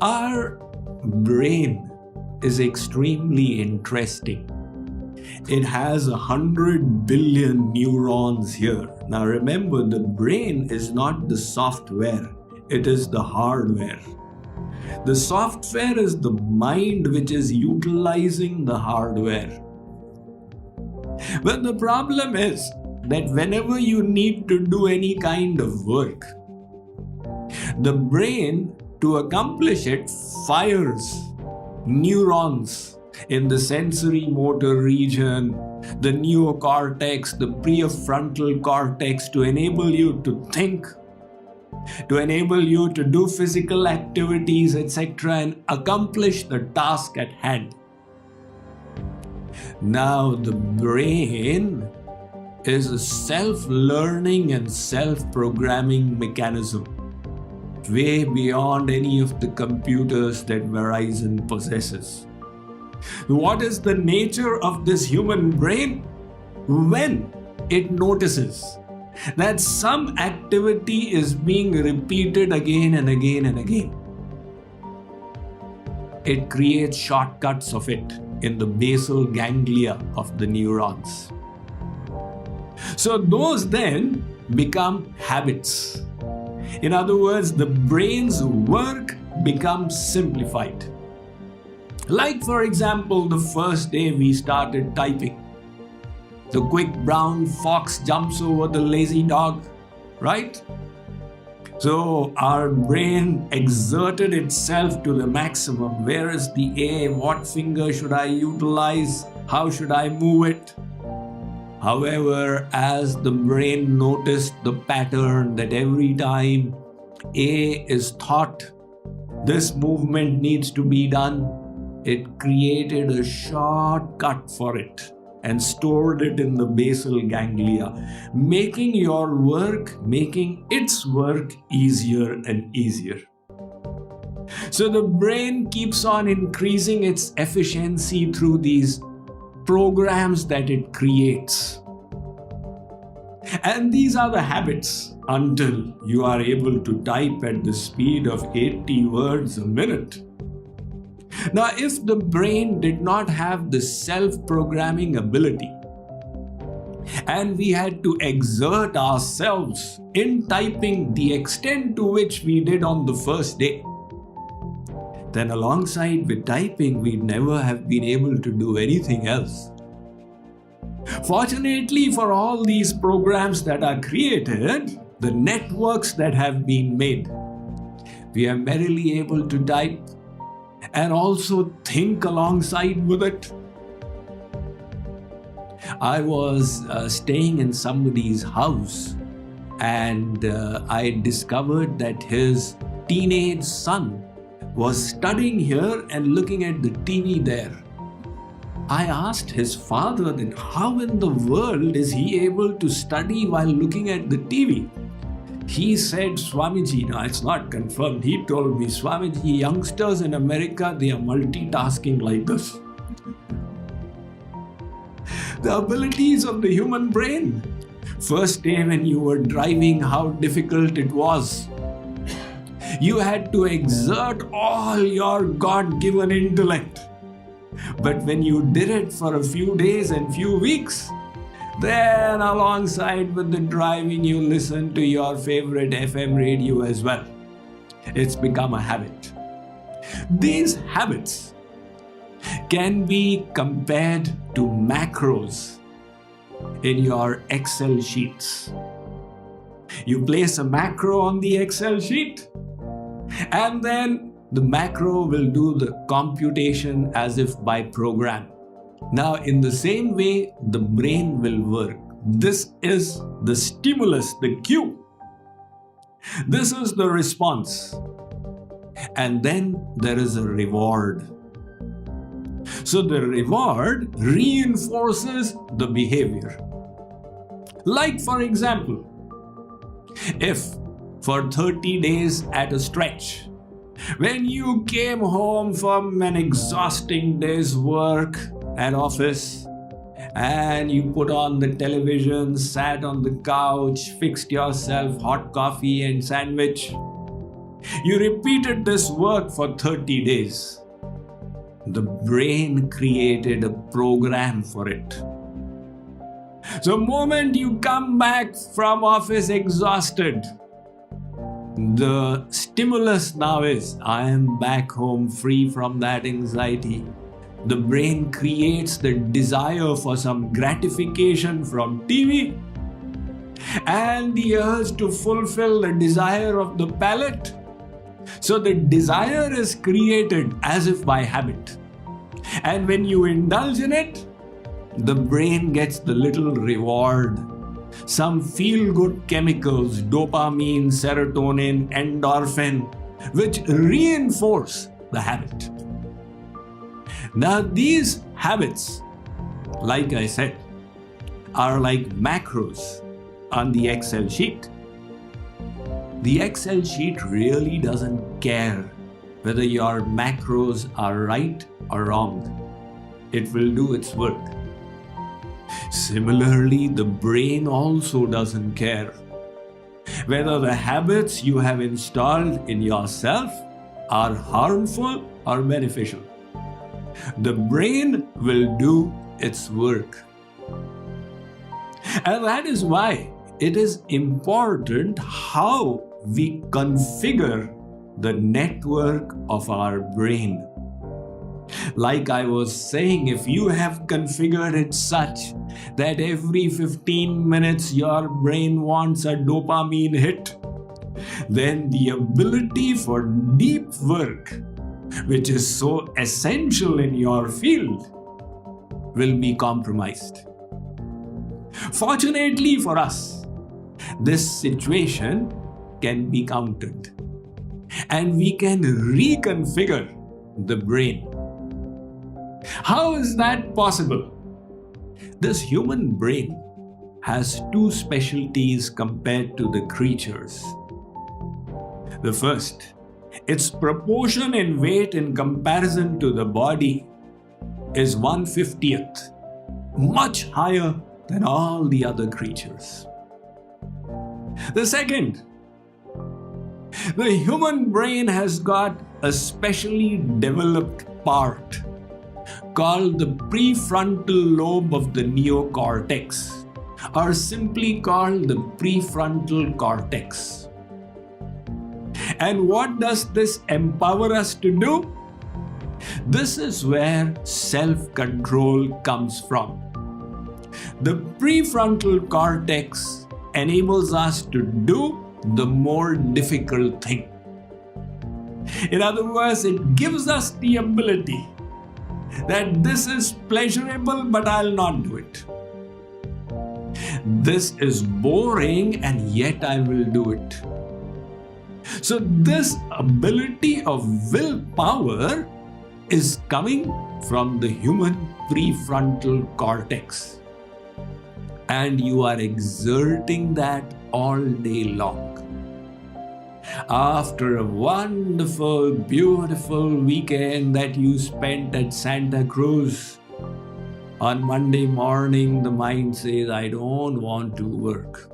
Our brain is extremely interesting. It has 100 billion neurons here. Now remember, the brain is not the software, it is the hardware. The software is the mind which is utilizing the hardware. But the problem is that whenever you need to do any kind of work, the brain, to accomplish it, fires neurons in the sensory motor region, the neocortex, the prefrontal cortex, to enable you to think, to enable you to do physical activities, etc., and accomplish the task at hand. Now, the brain is a self-learning and self-programming mechanism, way beyond any of the computers that Verizon possesses. What is the nature of this human brain? When it notices that some activity is being repeated again and again and again, it creates shortcuts of it in the basal ganglia of the neurons. So those then become habits. In other words, the brain's work becomes simplified. Like, for example, the first day we started typing. The quick brown fox jumps over the lazy dog, right? So our brain exerted itself to the maximum. Where is the A? What finger should I utilize? How should I move it? However, as the brain noticed the pattern that every time A is thought, this movement needs to be done, it created a shortcut for it and stored it in the basal ganglia, making its work easier and easier. So the brain keeps on increasing its efficiency through these programs that it creates. And these are the habits until you are able to type at the speed of 80 words a minute. Now, if the brain did not have the self-programming ability, and we had to exert ourselves in typing the extent to which we did on the first day, then alongside with typing, we'd never have been able to do anything else. Fortunately for all these programs that are created, the networks that have been made, we are merely able to type and also think alongside with it. I was staying in somebody's house, and I discovered that his teenage son was studying here and looking at the TV there. I asked his father then, how in the world is he able to study while looking at the TV? He said, Swamiji, no, it's not confirmed. He told me, Swamiji, youngsters in America, they are multitasking like this. The abilities of the human brain. First day when you were driving, how difficult it was. You had to exert all your God-given intellect. But when you did it for a few days and few weeks, then alongside with the driving, you listen to your favorite FM radio as well. It's become a habit. These habits can be compared to macros in your Excel sheets. You place a macro on the Excel sheet, and then the macro will do the computation as if by program. Now, in the same way, the brain will work. This is the stimulus, the cue. This is the response. And then there is a reward. So the reward reinforces the behavior. Like, for example, if for 30 days at a stretch, when you came home from an exhausting day's work at office, and you put on the television, sat on the couch, fixed yourself hot coffee and sandwich, You repeated this work for 30 days. The brain created a program for it. So the moment you come back from office exhausted, the stimulus now is, I am back home free from that anxiety. The brain creates the desire for some gratification from TV and the urge to fulfill the desire of the palate. So the desire is created as if by habit. And when you indulge in it, the brain gets the little reward. Some feel-good chemicals, dopamine, serotonin, endorphin, which reinforce the habit. Now these habits, like I said, are like macros on the Excel sheet. The Excel sheet really doesn't care whether your macros are right or wrong. It will do its work. Similarly, the brain also doesn't care whether the habits you have installed in yourself are harmful or beneficial. The brain will do its work. And that is why it is important how we configure the network of our brain. Like I was saying, if you have configured it such that every 15 minutes your brain wants a dopamine hit, then the ability for deep work, which is so essential in your field, will be compromised. Fortunately for us, this situation can be countered, and we can reconfigure the brain. How is that possible? This human brain has two specialties compared to the creatures. The first, its proportion in weight in comparison to the body is 1/50th, much higher than all the other creatures. The second, the human brain has got a specially developed part called the prefrontal lobe of the neocortex, or simply called the prefrontal cortex. And what does this empower us to do? This is where self-control comes from. The prefrontal cortex enables us to do the more difficult thing. In other words, it gives us the ability that this is pleasurable, but I'll not do it. This is boring, and yet I will do it. So this ability of willpower is coming from the human prefrontal cortex. And you are exerting that all day long. After a wonderful, beautiful weekend that you spent at Santa Cruz, on Monday morning the mind says, I don't want to work.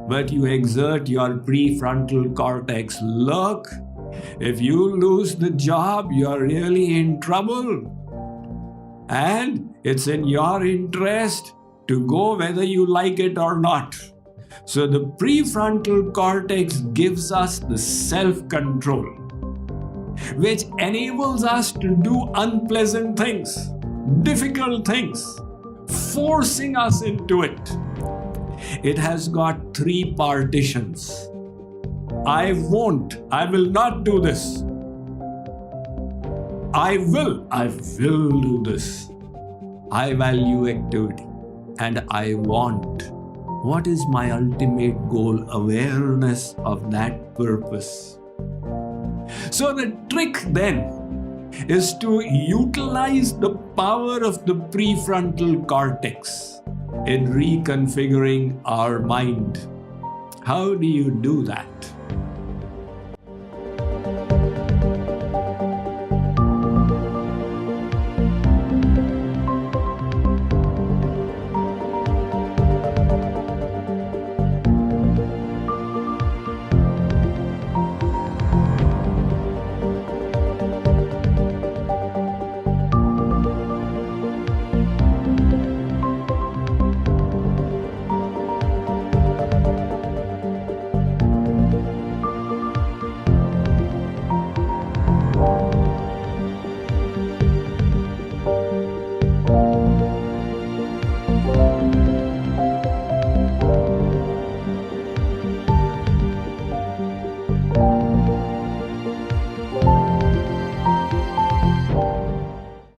But you exert your prefrontal cortex. Look, if you lose the job, you're really in trouble. And it's in your interest to go whether you like it or not. So the prefrontal cortex gives us the self-control, which enables us to do unpleasant things, difficult things, forcing us into it. It has got 3 partitions. I won't, I will not do this. I will do this. I value activity, and I want. What is my ultimate goal? Awareness of that purpose. So the trick then is to utilize the power of the prefrontal cortex in reconfiguring our mind. How do you do that?